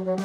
Halo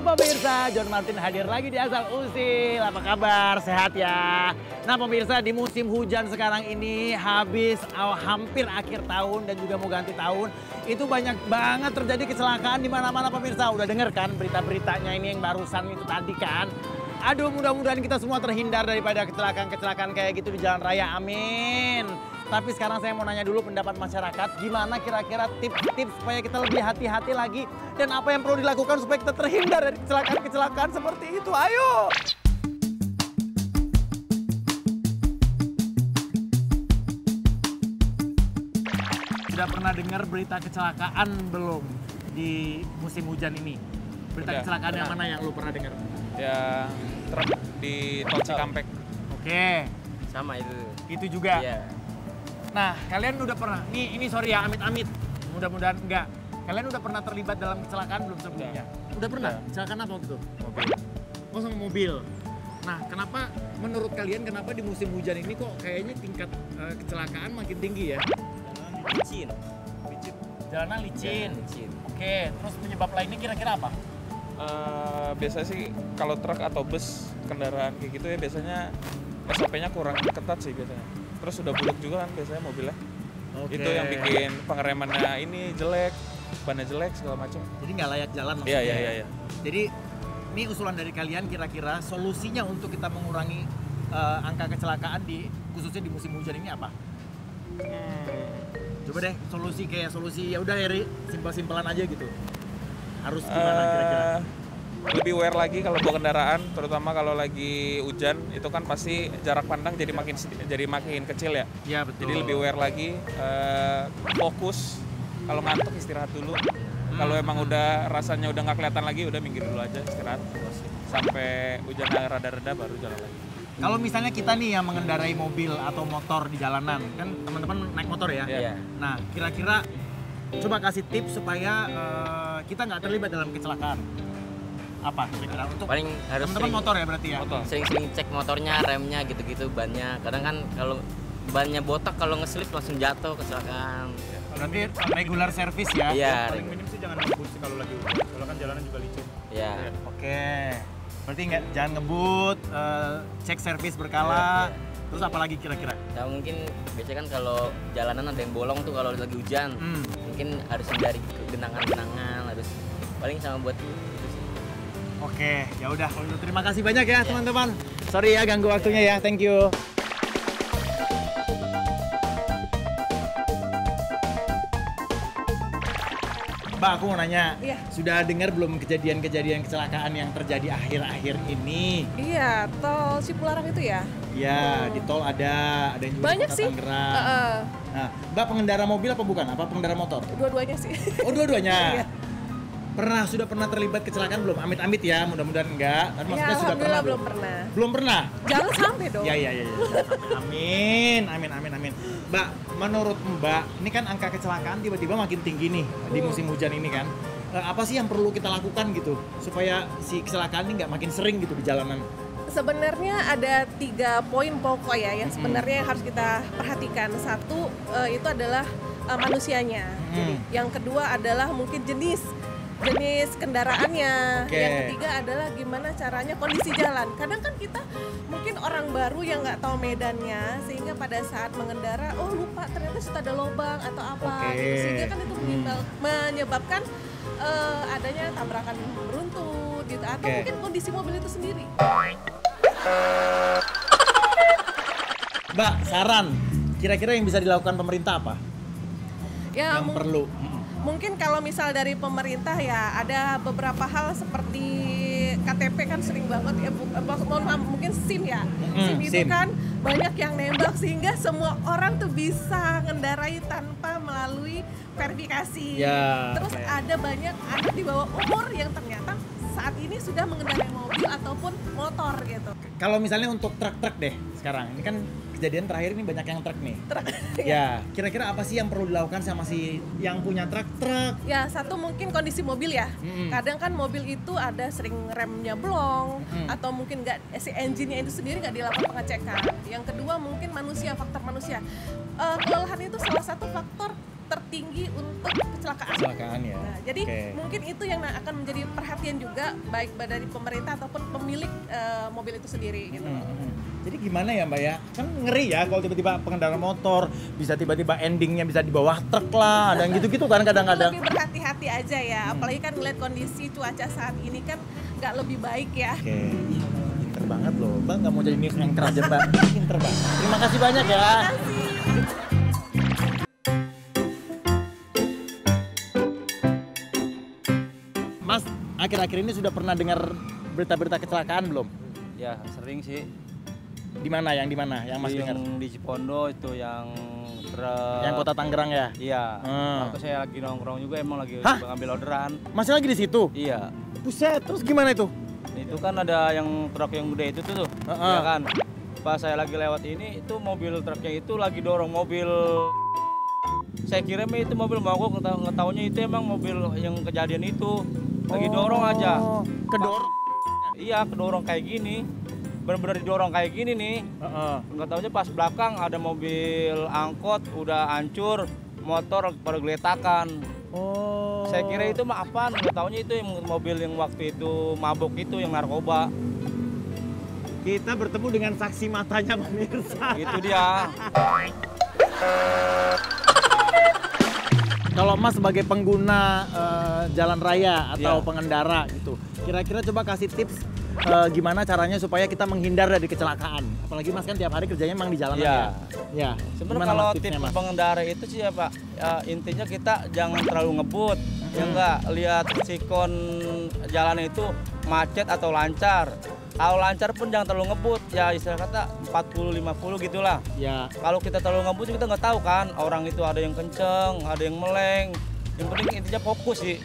pemirsa, John Martin hadir lagi di Asal Usil. Apa kabar? Sehat ya? Nah pemirsa, di musim hujan sekarang ini hampir akhir tahun dan juga mau ganti tahun. Itu banyak banget terjadi kecelakaan di mana-mana pemirsa. Udah denger kan berita-beritanya ini yang barusan itu tadi kan? Aduh, mudah-mudahan kita semua terhindar daripada kecelakaan-kecelakaan kayak gitu di jalan raya. Amin. Tapi sekarang saya mau nanya dulu pendapat masyarakat, gimana kira-kira tips-tips supaya kita lebih hati-hati lagi dan apa yang perlu dilakukan supaya kita terhindar dari kecelakaan-kecelakaan seperti itu. Ayo! Sudah pernah dengar berita kecelakaan belum di musim hujan ini? Berita kecelakaan yang mana yang lu pernah dengar? Ya, truk di Tol Cikampek. Oke. Sama itu. Itu juga? Iya. Nah, kalian udah pernah, ini sorry ya, amit-amit. Mudah-mudahan enggak. Kalian udah pernah terlibat dalam kecelakaan belum sebelumnya? Udah pernah? Kecelakaan apa gitu? Mobil. Oh, sama mobil. Nah, kenapa menurut kalian kenapa di musim hujan ini kok kayaknya tingkat kecelakaan makin tinggi ya? Licin. Jalanan licin. Ya, licin. Oke, terus penyebab lainnya kira-kira apa? Biasanya sih kalau truk atau bus kendaraan kayak gitu ya biasanya SOP-nya kurang ketat sih biasanya. Terus udah buluk juga kan biasanya mobilnya. Oke. Itu yang bikin pengeremannya ini jelek, bannya jelek segala macam. Jadi nggak layak jalan Iya, maksudnya. iya. Jadi ini usulan dari kalian kira-kira solusinya untuk kita mengurangi angka kecelakaan khususnya di musim hujan ini apa? Coba deh solusi ya udah Eri, simpel-simpelan aja gitu. Harus gimana kira-kira? Lebih aware lagi kalau bawa kendaraan, terutama kalau lagi hujan itu kan pasti jarak pandang jadi makin kecil ya. Iya betul. Jadi lebih aware lagi, fokus. Kalau ngantuk istirahat dulu. Kalau emang udah rasanya udah nggak kelihatan lagi, udah minggir dulu aja istirahat sampai hujan rada-reda baru jalan lagi. Kalau misalnya kita nih yang mengendarai mobil atau motor di jalanan, kan teman-teman naik motor ya. Iya. Nah kira-kira coba kasih tips supaya kita nggak terlibat dalam kecelakaan. Apa kira-kira untuk Paling harus teman-teman motor ya berarti ya? Motor. sering cek motornya, remnya gitu-gitu, bannya. Kadang kan kalau bannya botak, kalau ngeslip langsung jatuh, kecelakaan. Berarti regular service ya? Iya. Paling minim sih jangan ngebut sih kalau lagi hujan. Kalau kan jalanan juga licin. Iya. Oke. Berarti jangan ngebut, cek servis berkala. Terus apa lagi kira-kira? Ya mungkin biasanya kan kalau jalanan ada yang bolong tuh kalau lagi hujan. Mungkin harus hindari genangan-genangan, harus paling sama buat itu sih. Oke, ya udah. Terima kasih banyak ya teman-teman. Sorry ya ganggu waktunya ya. Thank you. Mbak, aku mau nanya, Iya. sudah dengar belum kejadian-kejadian kecelakaan yang terjadi akhir-akhir ini? Iya, tol Cipularang itu ya? Ya, di tol ada yang juga Banyak di Kota sih. Tangerang. Nah, Mbak pengendara mobil apa bukan? Apa pengendara motor? Dua-duanya sih. Oh, dua-duanya. Iya. Sudah pernah terlibat kecelakaan belum? Amit-amit ya, mudah-mudahan enggak. Tapi Ya, maksudnya sudah pernah alhamdulillah belum pernah. Belum pernah? Jangan sampai dong. Ya. Amin. Mbak, menurut Mbak, ini kan angka kecelakaan tiba-tiba makin tinggi nih di musim hujan ini kan. Apa sih yang perlu kita lakukan gitu supaya si kecelakaan ini nggak makin sering gitu di jalanan? Sebenarnya ada 3 poin pokok ya yang sebenarnya yang harus kita perhatikan. Satu itu adalah manusianya. Jadi, yang kedua adalah mungkin jenis kendaraannya. Oke. Yang ketiga adalah gimana caranya kondisi jalan. Kadang kan kita mungkin orang baru yang nggak tahu medannya, sehingga pada saat mengendara, oh lupa ternyata sudah ada lubang atau apa. Oke. Gitu. Sehingga kan itu menyebabkan adanya tabrakan beruntun gitu. Atau Oke. mungkin kondisi mobil itu sendiri. Mbak, saran kira-kira yang bisa dilakukan pemerintah apa? Ya, Yang perlu. mungkin kalau misal dari pemerintah ya ada beberapa hal seperti KTP kan sering banget ya, mohon maaf, mungkin SIM ya. SIM itu SIM. kan banyak yang nembak sehingga semua orang tuh bisa ngendarai tanpa melalui verifikasi. Ya, Terus oke. ada banyak anak di bawah umur yang ternyata saat ini sudah mengendarai mobil ataupun motor gitu. Kalau misalnya untuk truk-truk deh sekarang, ini kan kejadian terakhir ini banyak yang truk nih. Ya, kira-kira apa sih yang perlu dilakukan sama si yang punya truk-truk? Ya, satu mungkin kondisi mobil ya. Kadang kan mobil itu ada sering remnya blong atau mungkin nggak, si engine-nya itu sendiri nggak dilakukan pengecekan. Yang kedua mungkin manusia, faktor manusia. Kelelahan itu salah satu faktor tertinggi untuk kecelakaan ya. Nah, jadi mungkin itu yang akan menjadi perhatian juga baik dari pemerintah ataupun pemilik mobil itu sendiri gitu. Jadi gimana ya Mbak ya? Kan ngeri ya kalau tiba-tiba pengendara motor bisa tiba-tiba endingnya bisa di bawah truk lah, ada gitu-gitu kan kadang-kadang. Lebih berhati-hati aja ya, apalagi kan ngeliat kondisi cuaca saat ini kan nggak lebih baik ya. Pinter banget loh, Mbak nggak mau jadi news anchor aja Mbak. Pinter banget. Terima kasih banyak ya. Terima kasih. Mas, akhir-akhir ini sudah pernah dengar berita-berita kecelakaan belum? Ya sering sih. Di mana? Yang di mana? Yang Mas dengar? Yang di Cipondo itu yang truk. Yang kota Tangerang ya? Iya. Waktu saya lagi nongkrong juga emang lagi ngambil orderan. Masih lagi di situ? Iya. Buset, terus gimana itu? Itu kan ada yang truk yang gede itu tuh. Iya kan. Pas saya lagi lewat ini itu mobil truknya itu lagi dorong mobil. Saya kira itu mobil mogok, ngetahunya itu emang mobil yang kejadian itu. Lagi dorong aja. Kedorong? Iya, kedorong kayak gini. Bener-bener didorong kayak gini nih. Nggak tahunya pas belakang ada mobil angkot udah hancur, motor pada geletakan. Saya kira itu mah apaan? Nggak tahunya itu yang mobil yang waktu itu mabok itu yang narkoba. Kita bertemu dengan saksi matanya pemirsa. Itu dia. Kalau Mas sebagai pengguna jalan raya atau pengendara gitu, kira-kira coba kasih tips gimana caranya supaya kita menghindar dari kecelakaan. Apalagi Mas kan tiap hari kerjanya emang di jalanan ya. Ya. Sebenarnya kalau tips pengendara itu sih ya Pak, intinya kita jangan terlalu ngebut. Ya enggak, lihat sikon jalan itu macet atau lancar. Kalau lancar pun jangan terlalu ngebut, ya istilah kata 40-50 gitulah. Ya. Kalau kita terlalu ngebut kita nggak tahu kan, orang itu ada yang kenceng, ada yang meleng. Yang penting intinya fokus sih.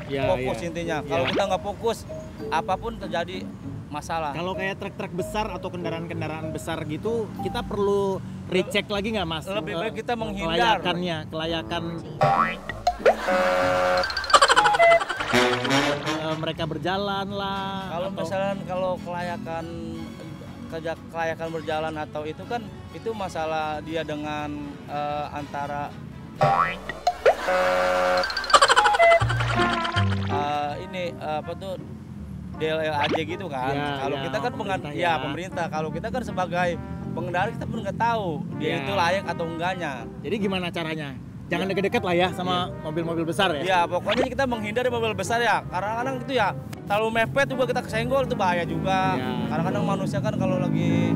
Fokus intinya. Kalau kita nggak fokus, apapun terjadi masalah. Kalau kayak truk-truk besar atau kendaraan-kendaraan besar gitu, kita perlu recheck lagi nggak Mas? Lebih baik kita menghindar. Kelayakan mereka berjalan lah. Kalau misalnya kelayakan berjalan atau itu kan itu masalah dia dengan antara DLLAJ gitu kan. Kalau kita kan pemerintah. Kalau kita kan sebagai pengendara kita pun nggak tahu dia itu layak atau enggaknya. Jadi gimana caranya? Jangan deket-deket lah ya sama mobil-mobil besar ya? Ya pokoknya kita menghindari mobil besar ya. Kadang-kadang itu ya terlalu mepet juga kita kesenggol itu bahaya juga. Kadang-kadang manusia kan kalau lagi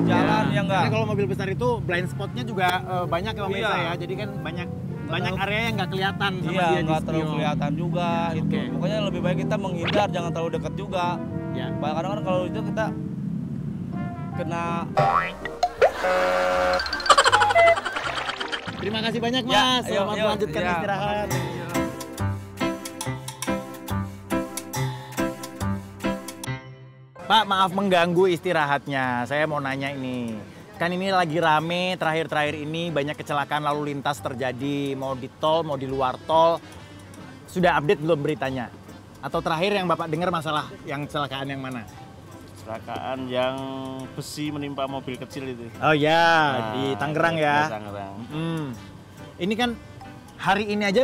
jalan ya enggak. Karena kalau mobil besar itu blind spotnya juga banyak ya pemirsa ya. Jadi kan banyak area yang nggak kelihatan sama dia nggak terlalu kelihatan juga itu. Pokoknya lebih baik kita menghindar, jangan terlalu dekat juga. Kadang-kadang kalau itu kita kena. Terima kasih banyak Mas, selamat melanjutkan istirahat. Pak, maaf mengganggu istirahatnya, saya mau nanya ini. Kan ini lagi rame, terakhir-terakhir ini banyak kecelakaan lalu lintas terjadi, mau di tol, mau di luar tol. Sudah update belum beritanya? Atau terakhir yang Bapak dengar masalah yang kecelakaan yang mana? Kecelakaan yang besi menimpa mobil kecil itu. Oh ya, di Tangerang ya. Tangerang. Ini kan hari ini aja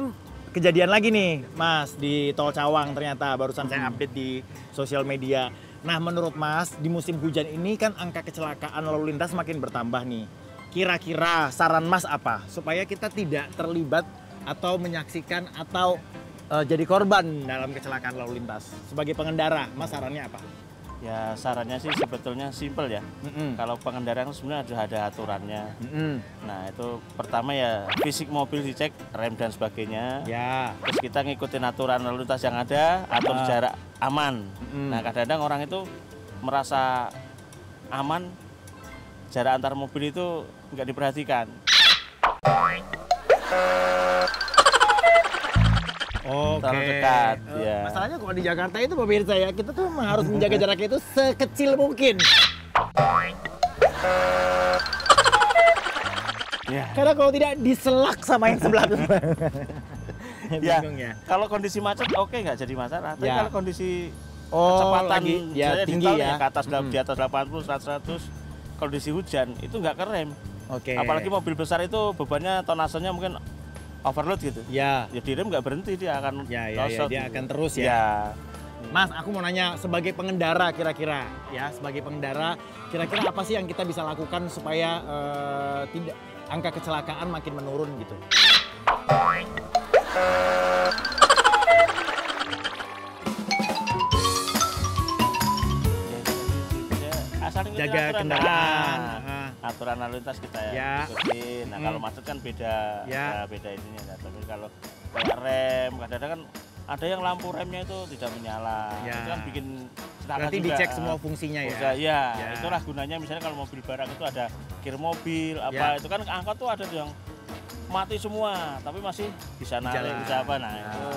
kejadian lagi nih, Mas, di Tol Cawang ternyata barusan saya update di sosial media. Nah, menurut Mas, di musim hujan ini kan angka kecelakaan lalu lintas makin bertambah nih. Kira-kira saran Mas apa supaya kita tidak terlibat atau menyaksikan atau jadi korban dalam kecelakaan lalu lintas? Sebagai pengendara, Mas sarannya apa? Ya sarannya sih sebetulnya simpel ya. Kalau pengendara sebenarnya ada aturannya. Nah itu pertama ya fisik mobil dicek, rem dan sebagainya. Terus kita ngikutin aturan lalu lintas yang ada, atur jarak aman. Nah kadang-kadang orang itu merasa aman, jarak antar mobil itu nggak diperhatikan. terlalu dekat. Ya. Masalahnya kalau di Jakarta itu pemirsa ya, kita tuh memang harus menjaga jaraknya itu sekecil mungkin. Ya. Karena kalau tidak diselak sama yang sebelah. Ya, Bingung ya. kalau kondisi macet oke nggak jadi masalah. Tapi Ya. kalau kondisi Oh, kecepatan lagi ya misalnya tinggi di tol ya. ke atas di atas 80, 100, kondisi hujan itu nggak kerem. Oke. Apalagi mobil besar itu bebannya tonasenya mungkin overload gitu. Ya. Ya direm nggak berhenti, dia akan Ya, losot dia gitu. akan terus ya. Ya. Mas, aku mau nanya sebagai pengendara kira-kira ya, sebagai pengendara kira-kira apa sih yang kita bisa lakukan supaya tidak angka kecelakaan makin menurun gitu? Ya, asal ngikutin Jaga aturan. kendaraan. Nah, aturan lalu lintas kita Ya. ikutin. Nah, kalau macet kan beda, Ya. beda ininya. Nah, tapi kalau kayak rem, kadang-kadang kan ada yang lampu remnya itu tidak menyala. Ya. Itu kan bikin celaka Berarti juga. dicek semua fungsinya ya? Udah, ya. Ya. Itulah gunanya misalnya kalau mobil barang itu ada kir mobil, apa Ya. itu kan angkot tuh ada yang mati semua, tapi masih bisa narik, Jalan. bisa apa. Nah, Ya. itu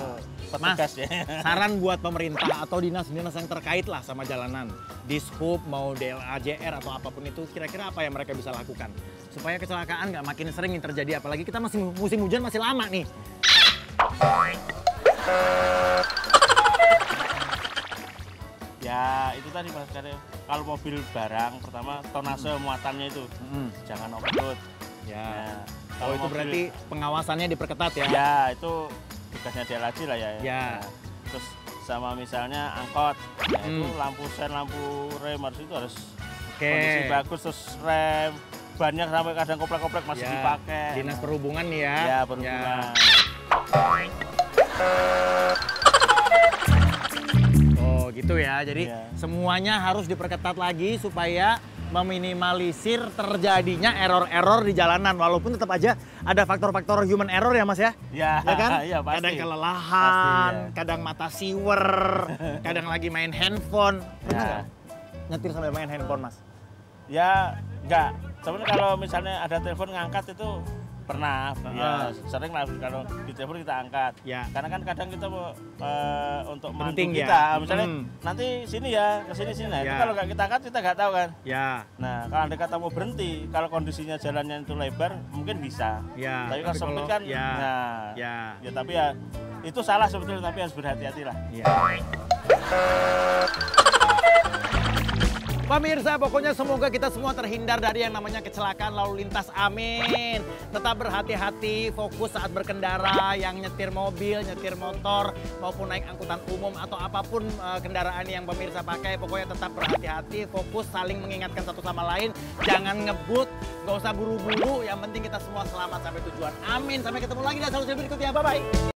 Mas, petugas ya. saran buat pemerintah atau dinas-dinas yang terkait lah sama jalanan, Dishub mau DLAJR atau apapun itu, kira-kira apa yang mereka bisa lakukan supaya kecelakaan nggak makin sering terjadi, apalagi kita masih musim hujan masih lama nih. Ya itu tadi Mas, karena kalau mobil barang pertama tonase muatannya itu jangan overload. Ya. Nah, Kalau itu mobil- berarti pengawasannya diperketat ya? ya itu tugasnya DLAJ lah ya. Ya. Nah, terus sama misalnya angkot, ya itu Hmm. lampu sen, lampu rem harus Oke. kondisi bagus, terus rem banyak sampai kadang koplek-koplek masih Ya, dipakai. Dinas Perhubungan nih ya. Ya berhubungan. Oh gitu ya, jadi Iya. semuanya harus diperketat lagi supaya meminimalisir terjadinya error-error di jalanan. Walaupun tetap aja ada faktor-faktor human error ya Mas ya? Ya, Ya kan? iya, pasti. Kadang kelelahan, Pasti, ya. kadang mata siwer, kadang lagi main handphone. Pernah Ya. nggak nyetir sambil main handphone Mas? Ya enggak. Sebenarnya kalau misalnya ada telepon ngangkat itu pernah. Ya sering lah kalau di telepon kita angkat. Ya. Karena kan kadang kita mau untuk mantu Penting ya. kita, misalnya Hmm. nanti sini ya, ke sini sini. Nah, itu Ya. kalau nggak kita angkat kita nggak tahu kan. Ya. Nah, kalau andai kata mau berhenti, kalau kondisinya jalannya itu lebar, mungkin bisa. Ya. Tapi kalau sempit kan, ya. nah, Ya. ya tapi ya itu salah sebetulnya, tapi harus berhati-hati lah. Ya. Pemirsa, pokoknya semoga kita semua terhindar dari yang namanya kecelakaan lalu lintas. Amin. Tetap berhati-hati, fokus saat berkendara, yang nyetir mobil, nyetir motor, maupun naik angkutan umum atau apapun kendaraan yang pemirsa pakai. Pokoknya tetap berhati-hati, fokus, saling mengingatkan satu sama lain. Jangan ngebut, gak usah buru-buru. Yang penting kita semua selamat sampai tujuan. Amin. Sampai ketemu lagi di Asal Usul berikutnya. Bye-bye.